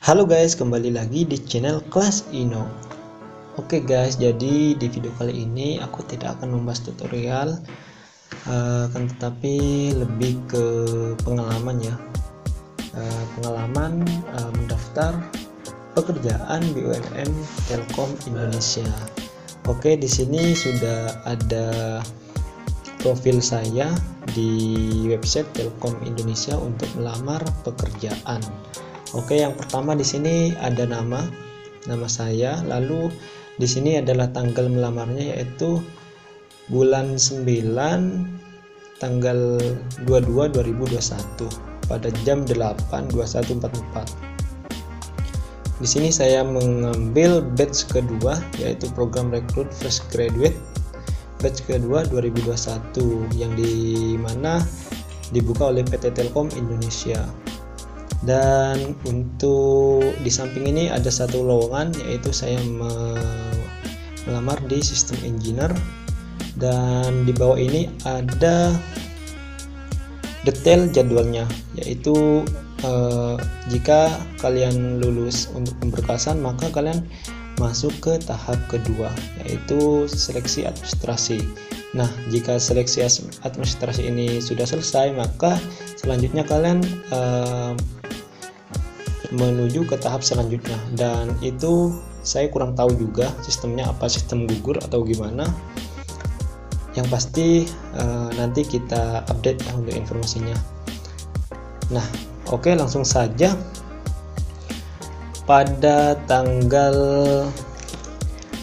Halo guys, kembali lagi di channel Kelas Ino. Oke guys, jadi di video kali ini aku tidak akan membahas tutorial, tetapi lebih ke pengalaman ya. Pengalaman mendaftar pekerjaan BUMN Telkom Indonesia. Oke, di sini sudah ada profil saya di website Telkom Indonesia untuk melamar pekerjaan. Oke, yang pertama di sini ada nama saya, lalu di sini adalah tanggal melamarnya yaitu bulan 9 tanggal 22 2021 pada jam 8:21.44. Di sini saya mengambil batch kedua yaitu program rekrut fresh graduate batch kedua 2021 yang dimana dibuka oleh PT Telkom Indonesia. Dan untuk di samping ini ada satu lowongan yaitu saya melamar di sistem engineer, dan di bawah ini ada detail jadwalnya yaitu jika kalian lulus untuk pemberkasan maka kalian masuk ke tahap kedua yaitu seleksi administrasi. Nah, jika seleksi administrasi ini sudah selesai maka selanjutnya kalian menuju ke tahap selanjutnya, dan itu saya kurang tahu juga sistemnya apa, sistem gugur atau gimana. Yang pasti nanti kita update ya untuk informasinya. Nah, oke, langsung saja. Pada tanggal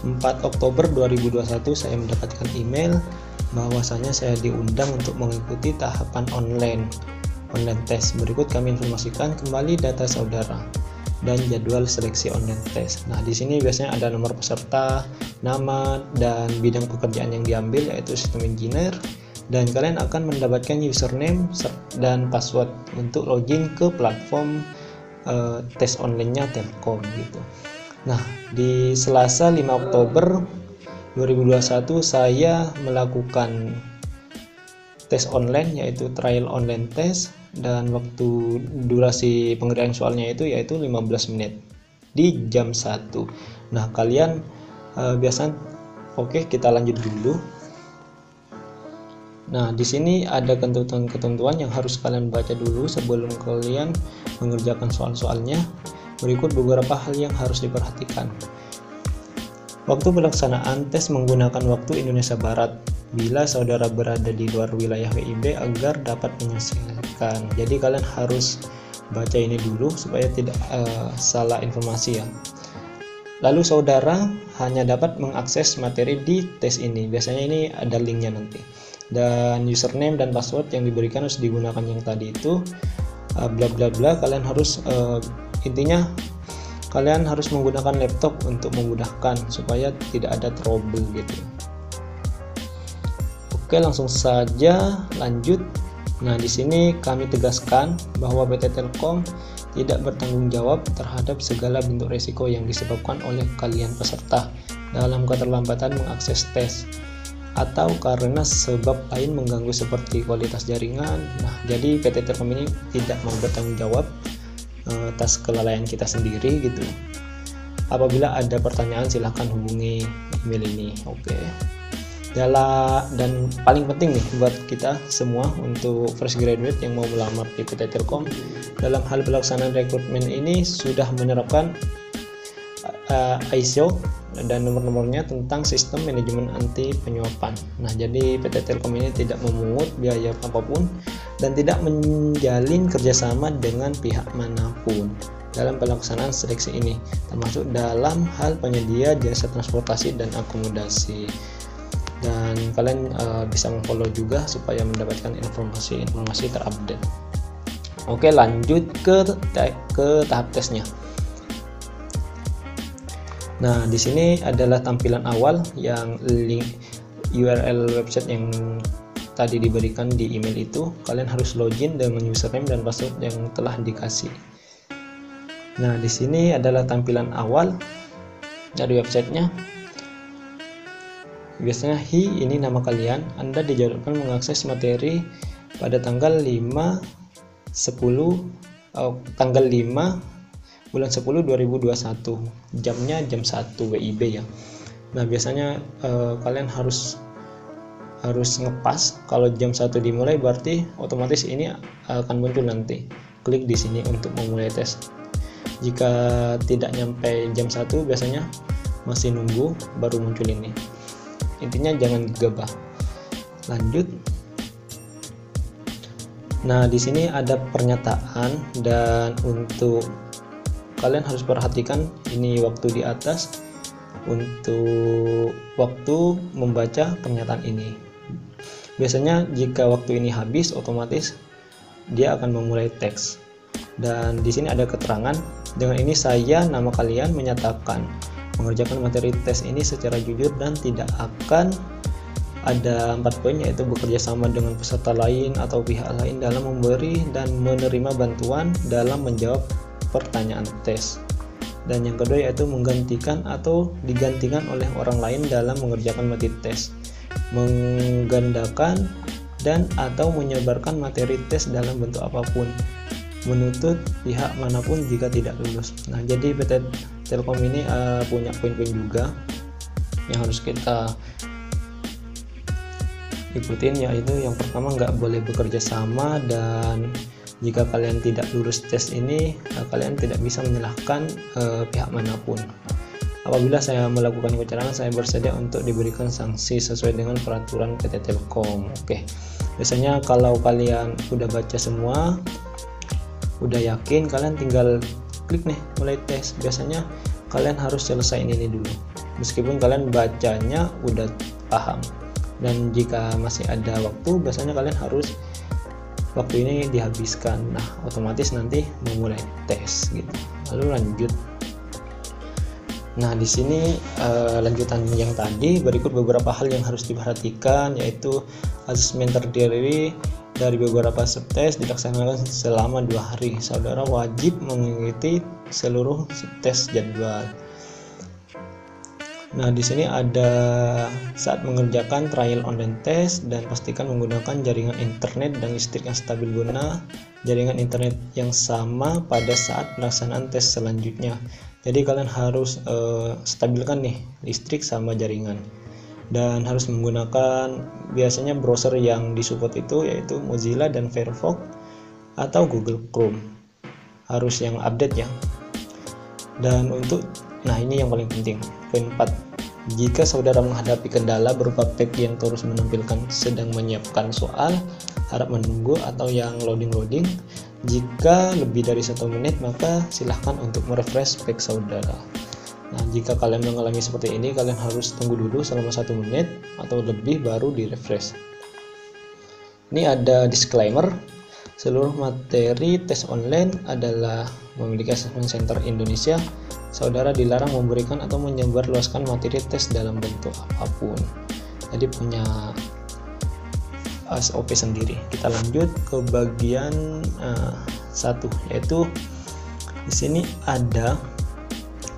4 Oktober 2021 saya mendapatkan email bahwasanya saya diundang untuk mengikuti tahapan online test. Berikut kami informasikan kembali data saudara dan jadwal seleksi online test. Nah, di sini biasanya ada nomor peserta, nama, dan bidang pekerjaan yang diambil yaitu sistem engineer, dan kalian akan mendapatkan username dan password untuk login ke platform tes online-nya Telkom gitu. Nah, di Selasa 5 Oktober 2021 saya melakukan tes online yaitu trial online test, dan waktu durasi pengerjaan soalnya yaitu 15 menit di jam 1. Nah, kalian biasanya oke, kita lanjut dulu. Nah, di sini ada ketentuan yang harus kalian baca dulu sebelum kalian mengerjakan soal-soalnya. Berikut beberapa hal yang harus diperhatikan. Waktu pelaksanaan tes menggunakan waktu Indonesia Barat bila saudara berada di luar wilayah WIB agar dapat menyelesaikan. Jadi kalian harus baca ini dulu supaya tidak salah informasi ya. Lalu saudara hanya dapat mengakses materi di tes ini. Biasanya ini ada linknya nanti. Dan username dan password yang diberikan harus digunakan yang tadi itu bla bla bla. Kalian harus intinya kalian harus menggunakan laptop untuk memudahkan supaya tidak ada trouble gitu. Oke, langsung saja lanjut. Nah, di sini kami tegaskan bahwa PT Telkom tidak bertanggung jawab terhadap segala bentuk risiko yang disebabkan oleh kalian peserta dalam keterlambatan mengakses tes atau karena sebab lain mengganggu seperti kualitas jaringan. Nah, jadi PT Telkom ini tidak mau bertanggung jawab atas kelalaian kita sendiri gitu. Apabila ada pertanyaan silahkan hubungi email ini. Oke. Dan paling penting nih buat kita semua untuk fresh graduate yang mau melamar di PT Telkom, dalam hal pelaksanaan rekrutmen ini sudah menerapkan ISO dan nomor-nomornya tentang sistem manajemen anti penyuapan. Nah, jadi PT Telkom ini tidak memungut biaya apapun dan tidak menjalin kerjasama dengan pihak manapun dalam pelaksanaan seleksi ini, termasuk dalam hal penyedia jasa transportasi dan akomodasi. Dan kalian bisa follow juga supaya mendapatkan informasi terupdate. Oke, lanjut ke tahap tesnya. Nah, di sini adalah tampilan awal yang link URL website yang tadi diberikan di email itu. Kalian harus login dengan username dan password yang telah dikasih. Nah, di sini adalah tampilan awal dari websitenya. Biasanya ini nama kalian. Anda dijadwalkan mengakses materi pada tanggal 5 bulan 10 2021, jamnya jam 1 WIB ya. Nah biasanya kalian harus ngepas. Kalau jam 1 dimulai berarti otomatis ini akan muncul nanti. Klik di sini untuk memulai tes. Jika tidak nyampe jam 1 biasanya masih nunggu baru muncul ini. Intinya jangan gegabah. Lanjut. Nah, di sini ada pernyataan, dan untuk kalian harus perhatikan ini waktu di atas untuk waktu membaca pernyataan ini. Biasanya jika waktu ini habis, otomatis dia akan memulai teks. Dan di sini ada keterangan, dengan ini saya, nama kalian, menyatakan mengerjakan materi tes ini secara jujur dan tidak akan ada 4 poin, yaitu bekerja sama dengan peserta lain atau pihak lain dalam memberi dan menerima bantuan dalam menjawab pertanyaan tes. Dan yang kedua yaitu menggantikan atau digantikan oleh orang lain dalam mengerjakan materi tes, menggandakan dan atau menyebarkan materi tes dalam bentuk apapun, menuntut pihak manapun jika tidak lulus. Nah, jadi PT Telkom ini punya poin-poin juga yang harus kita ikutin, yaitu yang pertama nggak boleh bekerja sama, dan jika kalian tidak lulus tes ini kalian tidak bisa menyalahkan pihak manapun. Apabila saya melakukan kecurangan, saya bersedia untuk diberikan sanksi sesuai dengan peraturan PT Telkom. Oke, biasanya kalau kalian udah baca semua, udah yakin, kalian tinggal klik nih mulai tes. Biasanya kalian harus selesaiin ini dulu meskipun kalian bacanya udah paham. Dan jika masih ada waktu, biasanya kalian harus waktu ini dihabiskan. Nah, otomatis nanti memulai tes gitu. Lalu lanjut. Nah, di sini lanjutan yang tadi, berikut beberapa hal yang harus diperhatikan, yaitu asesmen terdiri dari beberapa subtes dilaksanakan selama 2 hari. Saudara wajib mengikuti seluruh subtes jadwal. Nah, di sini ada saat mengerjakan trial online test, dan pastikan menggunakan jaringan internet dan listrik yang stabil guna jaringan internet yang sama pada saat pelaksanaan tes selanjutnya. Jadi kalian harus stabilkan nih listrik sama jaringan, dan harus menggunakan biasanya browser yang disupport itu yaitu Mozilla dan Firefox atau Google Chrome. Harus yang update ya. Dan nah ini yang paling penting, poin 4. Jika saudara menghadapi kendala berupa page yang terus menampilkan sedang menyiapkan soal, harap menunggu, atau yang loading, jika lebih dari 1 menit maka silahkan untuk merefresh page saudara. Nah, jika kalian mengalami seperti ini, kalian harus tunggu dulu selama 1 menit atau lebih baru di refresh. Ini ada disclaimer, seluruh materi tes online adalah memiliki Assessment Center Indonesia. Saudara dilarang memberikan atau menyebarluaskan materi tes dalam bentuk apapun. Jadi punya SOP sendiri. Kita lanjut ke bagian 1, yaitu di sini ada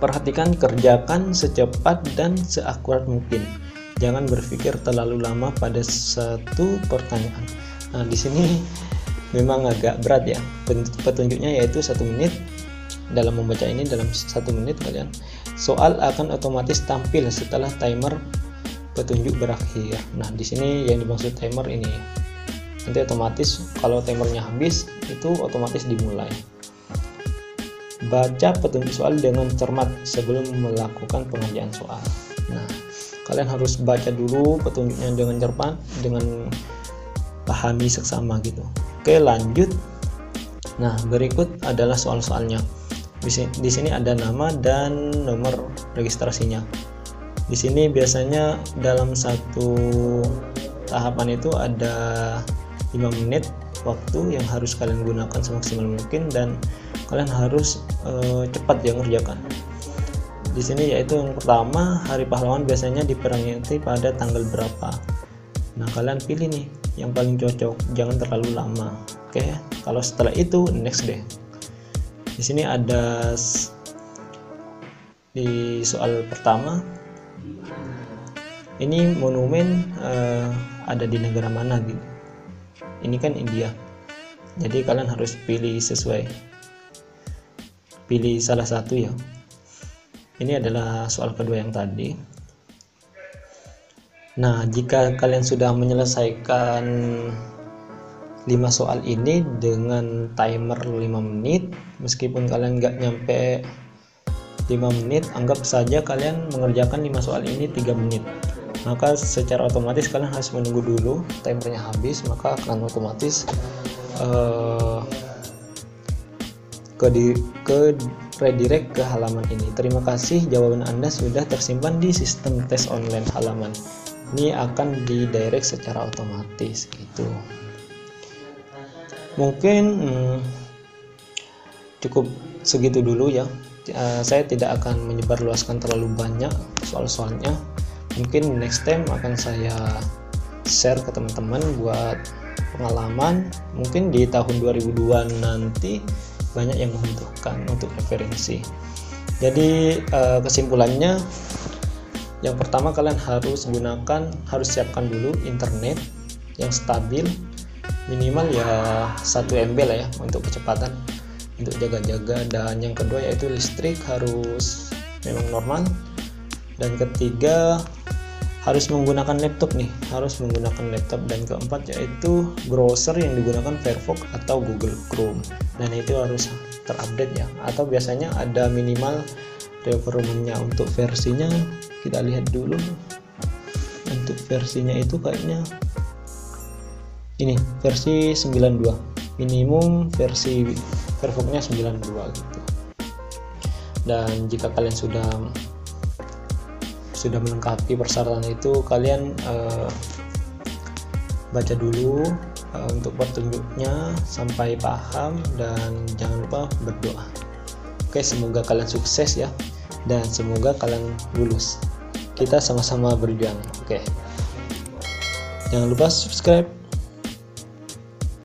perhatikan, kerjakan secepat dan seakurat mungkin. Jangan berpikir terlalu lama pada satu pertanyaan. Nah, di sini memang agak berat ya. Petunjuknya yaitu 1 menit. Dalam membaca ini dalam 1 menit kalian, soal akan otomatis tampil setelah timer petunjuk berakhir. Nah, di sini yang dimaksud timer ini, nanti otomatis kalau timernya habis itu otomatis dimulai. Baca petunjuk soal dengan cermat sebelum melakukan pengerjaan soal. Nah, kalian harus baca dulu petunjuknya dengan cermat, dengan pahami seksama gitu. Oke, lanjut. Nah, berikut adalah soal-soalnya. Di sini ada nama dan nomor registrasinya. Di sini biasanya dalam satu tahapan itu ada 5 menit waktu yang harus kalian gunakan semaksimal mungkin, dan kalian harus cepat ya ngerjakan. Di sini yaitu yang pertama, Hari Pahlawan biasanya diperingati pada tanggal berapa. Nah, kalian pilih nih yang paling cocok, jangan terlalu lama. Oke, kalau setelah itu next deh. Di sini ada di soal pertama, ini monumen ada di negara mana gitu. Ini kan India, jadi kalian harus pilih sesuai. pilih salah satu ya. Ini adalah soal kedua yang tadi. Nah, jika kalian sudah menyelesaikan 5 soal ini dengan timer 5 menit, meskipun kalian nggak nyampe 5 menit, anggap saja kalian mengerjakan 5 soal ini 3 menit, maka secara otomatis kalian harus menunggu dulu timernya habis, maka akan otomatis ke redirect ke halaman ini. Terima kasih, jawaban Anda sudah tersimpan di sistem tes online halaman. Ini akan didirect secara otomatis gitu. Mungkin cukup segitu dulu ya. Saya tidak akan menyebarluaskan terlalu banyak soal-soalnya. Mungkin next time akan saya share ke teman-teman buat pengalaman. Mungkin di tahun 2002 nanti banyak yang membutuhkan untuk referensi. Jadi kesimpulannya, yang pertama kalian harus siapkan dulu internet yang stabil, minimal ya 1 MB lah ya untuk kecepatan, untuk jaga-jaga. Dan yang kedua yaitu listrik harus memang normal. Dan ketiga harus menggunakan laptop nih, dan keempat yaitu browser yang digunakan Firefox atau Google Chrome, dan itu harus terupdate ya, atau biasanya ada minimal requirement-nya. Untuk versinya kita lihat dulu. Untuk versinya itu kayaknya ini versi 92, minimum versi Firefox-nya 92 gitu. Dan jika kalian sudah melengkapi persyaratan itu, kalian baca dulu untuk petunjuknya sampai paham, dan jangan lupa berdoa. Oke, semoga kalian sukses ya, dan semoga kalian lulus. Kita sama-sama berjuang. Oke, jangan lupa subscribe.